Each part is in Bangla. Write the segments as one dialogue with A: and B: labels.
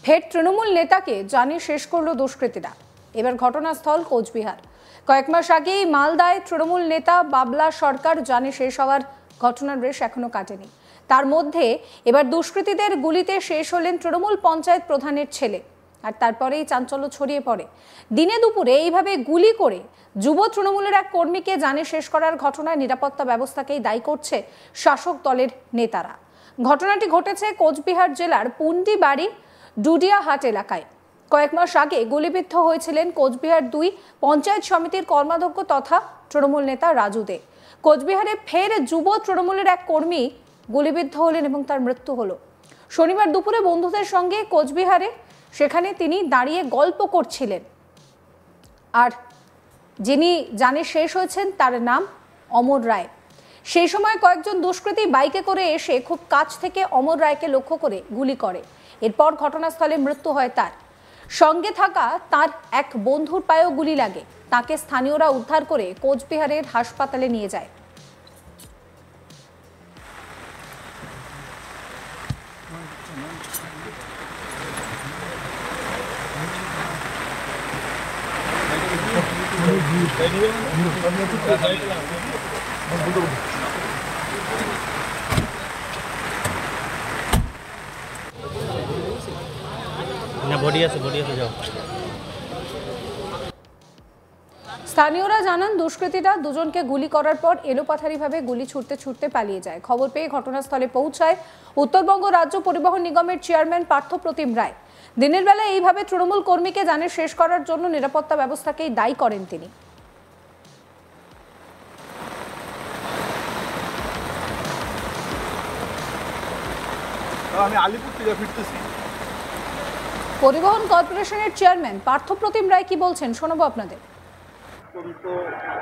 A: ফের তৃণমূল নেতাকে জানিয়ে শেষ করল দুষ্কৃতীরা। এবার ঘটনাস্থল কোচবিহার। কয়েক মাস আগেই মালদায় তৃণমূল নেতা বাবলা সরকার জানিয়ে শেষ হওয়ার ঘটনার রেশ এখনো কাটেনি। তার মধ্যে এবার দুষ্কৃতীদের গুলিতে শেষ হলেন তৃণমূল পঞ্চায়েত প্রধানের ছেলে। আর তারপরেই চাঞ্চল্য ছড়িয়ে পড়ে। দিনে দুপুরে এইভাবে গুলি করে যুব তৃণমূলের এক কর্মীকে জানিয়ে শেষ করার ঘটনায় নিরাপত্তা ব্যবস্থাকেই দায়ী করছে শাসক দলের নেতারা। ঘটনাটি ঘটেছে কোচবিহার জেলার পুন্ডিবাড়ি ডুডিয়াহাট এলাকায়। কয়েক মাস আগে গুলিবিদ্ধ হয়েছিলেন কোচবিহার 2 পঞ্চায়েত সমিতির কর্মাধ্যক্ষ তথা তৃণমূল নেতা রাজু দে। কোচবিহারে ফের যুব তৃণমূলের এক কর্মী গুলিবিদ্ধ হলেন এবং তার মৃত্যু হলো। শনিবার দুপুরে বন্ধুদের সঙ্গে কোচবিহারে সেখানে তিনি দাঁড়িয়ে গল্প করছিলেন। আর যিনি জানে শেষ হয়েছেন তার নাম অমর রায়। সেই সময় কয়েকজন দুষ্কৃতী বাইকে করে এসে খুব কাছ থেকে অমর রায়কে লক্ষ্য করে গুলি করে। এরপর ঘটনাস্থলে মৃত্যু হয় তার। সঙ্গে থাকা তার এক বন্ধুর পায়েও গুলি লাগে। তাকে স্থানীয়রা উদ্ধার করে কোচবিহারের হাসপাতালে নিয়ে যায়। স্থানীয়রা জানান দুষ্কৃতীরা দুজনকে গুলি করার পর এলোপাথারিভাবে গুলি ছুটতে ছুটতে পালিয়ে যায়। খবর পেয়ে ঘটনাস্থলে পৌঁছায় উত্তরবঙ্গ রাজ্য পরিবহন নিগমের চেয়ারম্যান পার্থপ্রতিম রায়। দিনের বেলা এইভাবে তৃণমূল কর্মীকে জানিয়ে শেষ করার জন্য নিরাপত্তা ব্যবস্থাকেই দায়ী করেন তিনি। পরিবহন কর্পোরেশনের চেয়ারম্যান পার্থপ্রতিম রায় কি বলছেন শোনাবো আপনাদের।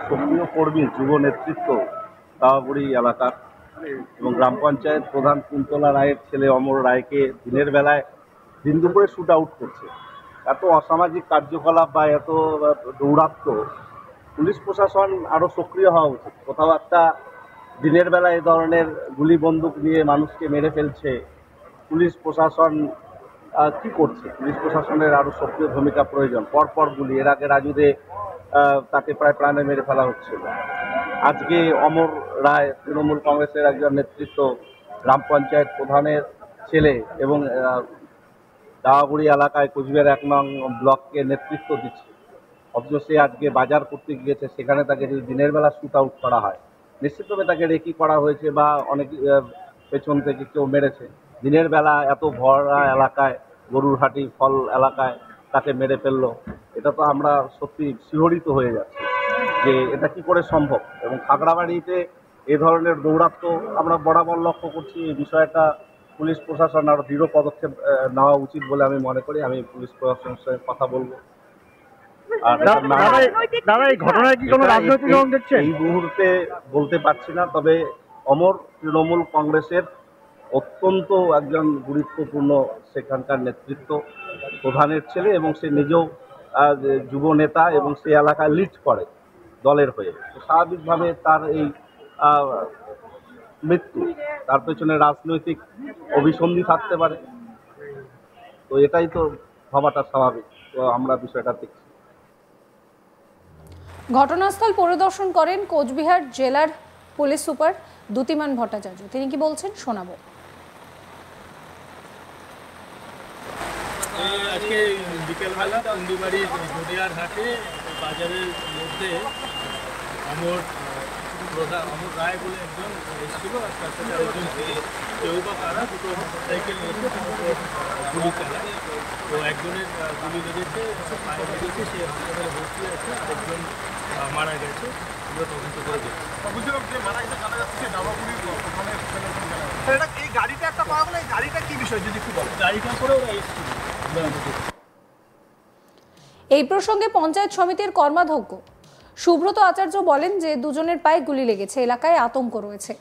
B: সক্রিয় কর্মী যুব নেতৃত্ব দাওয়াগুড়ি এলাকার এবং গ্রাম পঞ্চায়েত প্রধান কুন্তলা রায়ের ছেলে অমর রায়কে দিনের বেলায় দিন দুপুরে শুট আউট করছে। এত অসামাজিক কার্যকলাপ বা এত দৌরাত্ম্য, পুলিশ প্রশাসন আরও সক্রিয় হওয়া উচিত। কোথাও একটা দিনের বেলায় এ ধরনের গুলি বন্দুক নিয়ে মানুষকে মেরে ফেলছে, পুলিশ প্রশাসন কি করছে? পুলিশ প্রশাসনের আরও সক্রিয় ভূমিকা প্রয়োজন। পরপর গুলি, এর আগে রাজুদে তাকে প্রায় প্রাণে মেরে ফেলা হচ্ছিল। আজকে অমর রায় তৃণমূল কংগ্রেসের একজন নেতৃত্ব, গ্রাম পঞ্চায়েত প্রধানের ছেলে এবং দাওয়াগুড়ি এলাকায় কোচবিহার 1 নং ব্লককে নেতৃত্ব দিচ্ছে। অথচ সে আজকে বাজার করতে গিয়েছে, সেখানে তাকে যদি দিনের বেলা শুট আউট করা হয়, নিশ্চিতভাবে তাকে রেকি করা হয়েছে বা অনেক পেছন থেকে কেউ মেরেছে। দিনের বেলা এত ভরা এলাকায়, গরুরহাটি ফল এলাকায় তাকে মেরে ফেললো, এটা তো আমরা সত্যি শিহরিত হয়ে যাচ্ছি যে এটা কি করে সম্ভব। এবং খাগড়াবাড়িতে এ ধরনের দৌরাত্ম্য আমরা বরাবর লক্ষ্য করছি। এই বিষয়টা পুলিশ প্রশাসন আরও দৃঢ় পদক্ষেপ নেওয়া উচিত বলে আমি মনে করি। আমি পুলিশ প্রশাসনের সঙ্গে কথা বলবো। আর এই মুহূর্তে বলতে পারছি না, তবে অমর তৃণমূল কংগ্রেসের অত্যন্ত একজন গুরুত্বপূর্ণ সেখানকার নেতৃত্ব, প্রধানের ছেলে এবং সে নিজেও যুব নেতা এবং সে এলাকায় লিড করে দলের হয়ে। স্বাভাবিকভাবে তার এই মৃত্যু, তার পেছনে রাজনৈতিক অভিসন্ধি থাকতে পারে, তো এটাই তো হওয়াটা স্বাভাবিক। তো আমরা বিষয়টা দেখছি।
A: ঘটনাস্থল পরিদর্শন করেন কোচবিহার জেলার পুলিশ সুপার দ্যুতিমান ভট্টাচার্য। তিনি কি বলছেন শোনাবো।
C: আজকে বিকেলবেলা পুন্ডিবাড়ি ডুডিয়ার হাটে বাজারের মধ্যে অমর রায় বলে একজন এসেছিল, আর তার সাথে আরেকজন কেউ বা কারা দুটো মোটরসাইকেল গুলি চালায়। তো একজনের গুলি লেগেছে, পায়ে লেগেছে, সে হাসপাতালে ভর্তি আছে, আরেকজন মারা গেছে। আমরা তদন্ত করে দেখি।
D: এই গাড়িটা একটা পাওয়া গেল, এই গাড়িটা কি বিষয় যদি একটু বলো।
C: গাড়িটা করে ওরা এসেছিল।
A: এই প্রসঙ্গে পঞ্চায়েত সমিতির কর্মাধ্যক্ষ সুব্রত আচার্য বলেন যে দুজনের পায়ে গুলি লেগেছে, এলাকায় আতঙ্ক রয়েছে।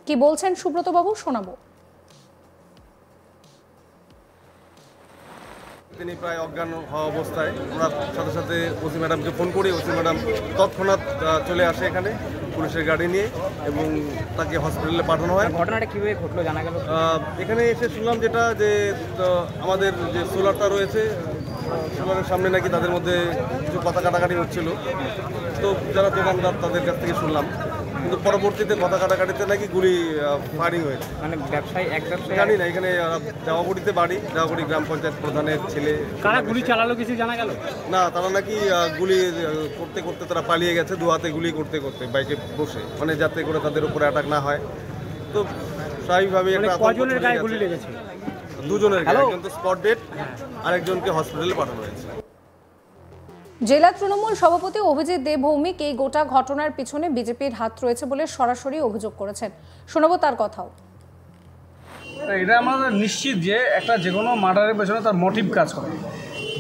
A: কি বলছেন সুব্রত বাবু শোনাবো।
E: তিনি প্রায় অজ্ঞান হওয়া অবস্থায়, ওনার সাথে সাথে ওসি ম্যাডামকে ফোন করি, ওসি ম্যাডাম তৎক্ষণাৎ চলে আসে এখানে পুলিশের গাড়ি নিয়ে এবং তাকে হসপিটালে পাঠানো হয়।
F: ঘটনাটা কীভাবে ঘটলো জানা গেল?
E: এখানে এসে শুনলাম যেটা যে আমাদের যে সোলারটা রয়েছে, সোলারের সামনে নাকি তাদের মধ্যে কিছু কথা কাটাকাটি হচ্ছিল। তো যারা দোকানদার তাদের কাছ থেকে শুনলাম, কিন্তু পরবর্তীতে কথা কাটাকাটিতে নাকি গুলি ফায়ারিং হয়েছে।
F: মানে ব্যবসায়ী এক ব্যবসায়ী
E: জানি না, এখানে দেওয়াগুড়িতে বাড়ি, দেওয়াগুড়ি গ্রাম পঞ্চায়েত প্রধানের ছেলে।
F: কারা গুলি চালালো কিছু জানা গেল?
E: না, তারা নাকি গুলি করতে করতে তারা পালিয়ে গেছে, দু হাতে গুলি করতে করতে বাইকে বসে, মানে যাতে করে তাদের উপরে অ্যাটাক না হয়। তো স্বাভাবিকভাবে
F: কজনের গায়ে গুলি লেগেছে?
E: দুজনের গায়ে, একজন তো স্পট ডেড, আরেকজনকে হসপিটালে পাঠানো হয়েছে।
A: জেলা তৃণমূল সভাপতি অভিজিৎ দে ভৌমিক এই গোটা ঘটনার পিছনে বিজেপির হাত রয়েছে বলে সরাসরি অভিযোগ করেছেন। শোনাবো তার কথাও।
G: এটা আমাদের নিশ্চিত যে একটা যে কোনো মার্ডারের পেছনে তার মোটিভ কাজ করে,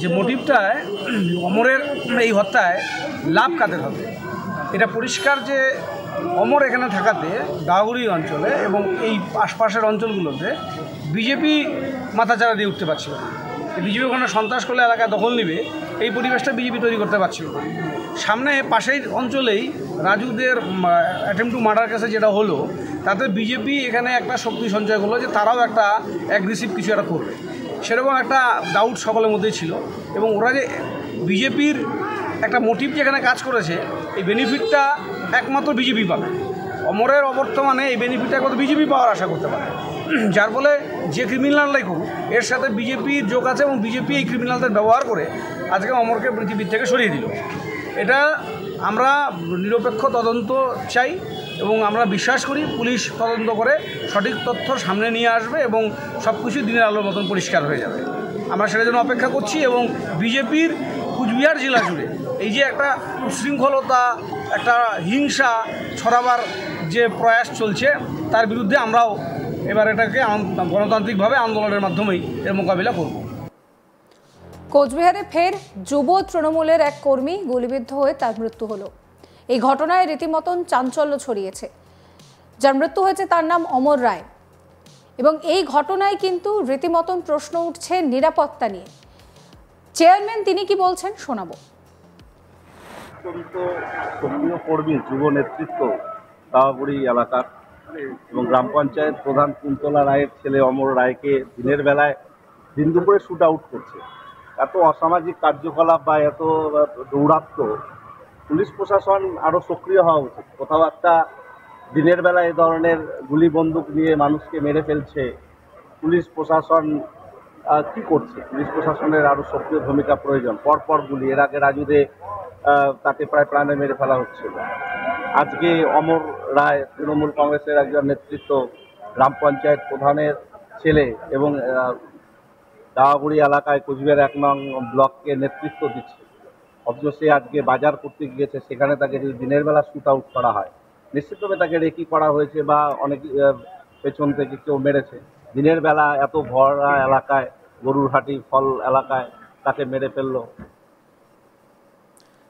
G: যে মোটিভটায় অমরের এই হত্যায় লাভ কাদের হবে এটা পরিষ্কার। যে অমর এখানে থাকাতে দাগুড়ি অঞ্চলে এবং এই আশপাশের অঞ্চলগুলোতে বিজেপি মাথাচাড়া দিয়ে উঠতে পারছিল না। বিজেপি ওখানে সন্ত্রাস করলে এলাকায় দখল নেবে, এই পরিবেশটা বিজেপি তৈরি করতে পারছিল না। সামনে পাশের অঞ্চলেই রাজুদের অ্যাটেম্প টু মার্ডার কেসে যেটা হলো, তাতে বিজেপি এখানে একটা শক্তি সঞ্চয় করলো যে তারাও একটা অ্যাগ্রেসিভ কিছু একটা করবে, সেরকম একটা ডাউট সকলের মধ্যেই ছিল। এবং ওরা যে বিজেপির একটা মোটিভ যেখানে কাজ করেছে, এই বেনিফিটটা একমাত্র বিজেপি পাবে। অমরের অবর্তমানে এই বেনিফিটটা একমাত্র বিজেপি পাওয়ার আশা করতে পারে, যার ফলে যে ক্রিমিনালরাই করুক এর সাথে বিজেপির যোগ আছে এবং বিজেপি এই ক্রিমিনালদের ব্যবহার করে আজকে অমরকে পৃথিবীর থেকে সরিয়ে দিল। এটা আমরা নিরপেক্ষ তদন্ত চাই এবং আমরা বিশ্বাস করি পুলিশ তদন্ত করে সঠিক তথ্য সামনে নিয়ে আসবে এবং সব কিছু দিনের আলোর মতন পরিষ্কার হয়ে যাবে। আমরা সেটার জন্য অপেক্ষা করছি এবং বিজেপির কুচবিহার জেলা জুড়ে এই যে একটা উচ্ছৃঙ্খলতা, একটা হিংসা ছড়াবার যে প্রয়াস চলছে, তার বিরুদ্ধে আমরাও এবার এটাকে গণতান্ত্রিকভাবে আন্দোলনের মাধ্যমেই এর মোকাবিলা করব।
A: কোচবিহারে ফের যুব তৃণমূলের এক কর্মী গুলিবিদ্ধ হয়ে তার মৃত্যু হলো। এই ঘটনায় রীতিমতন চাঞ্চল্য ছড়িয়েছে। যার মৃত্যু হয়েছে তার নাম অমর রায় এবং এই ঘটনায় কিন্তু রীতিমতন প্রশ্ন উঠছে নিরাপত্তা নিয়ে। চেয়ারম্যান তিনি কি বলছেন শোনাবো।
B: অত্যন্ত সক্রিয় কর্মী, যুব নেতৃত্ব দাওয়াগুড়ি এলাকার এবং গ্রাম পঞ্চায়েত প্রধান কুন্তলা রায়ের ছেলে অমর রায়কে দিনের বেলায় দিন দুপুরে শ্যুট আউট করছে। এত অসামাজিক কার্যকলাপ বা এত দৌরাত্ম্য, পুলিশ প্রশাসন আরও সক্রিয় হওয়া উচিত। কোথাও একটা দিনের বেলা এ ধরনের গুলি বন্দুক নিয়ে মানুষকে মেরে ফেলছে, পুলিশ প্রশাসন কি করছে? পুলিশ প্রশাসনের আরও সক্রিয় ভূমিকা প্রয়োজন। পরপর গুলি, এর আগে রাজুদে তাকে প্রায় প্রাণে মেরে ফেলা হচ্ছিল। আজকে অমর রায় তৃণমূল কংগ্রেসের একজন নেতৃত্ব, গ্রাম পঞ্চায়েত প্রধানের ছেলে এবং দাওয়াগুড়ি এলাকায় কোচবিহার 1 নং ব্লককে নেতৃত্ব দিচ্ছে, অথচ সে আজকে বাজার করতে গিয়েছে, সেখানে তাকে যদি দিনের বেলা শ্যুট আউট করা হয়, নিশ্চিতভাবে তাকে রেকি করা হয়েছে বা অনেক পেছন থেকে কেউ মেরেছে। দিনের বেলা এত ভরা এলাকায়, গরুরহাটি ফল এলাকায় তাকে মেরে ফেললো।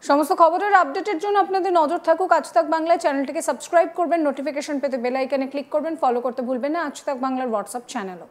A: সমস্ত খবরের আপডেটের জন্য আপনাদের নজর থাকুক আজ তাক বাংলায়। চ্যানেলটিকে সাবস্ক্রাইব করবেন, নোটিফিকেশন পেতে বেল আইকনে ক্লিক করবেন, ফলো করতে ভুলবেন না আজ তাক বাংলার হোয়াটসঅ্যাপ চ্যানেলও।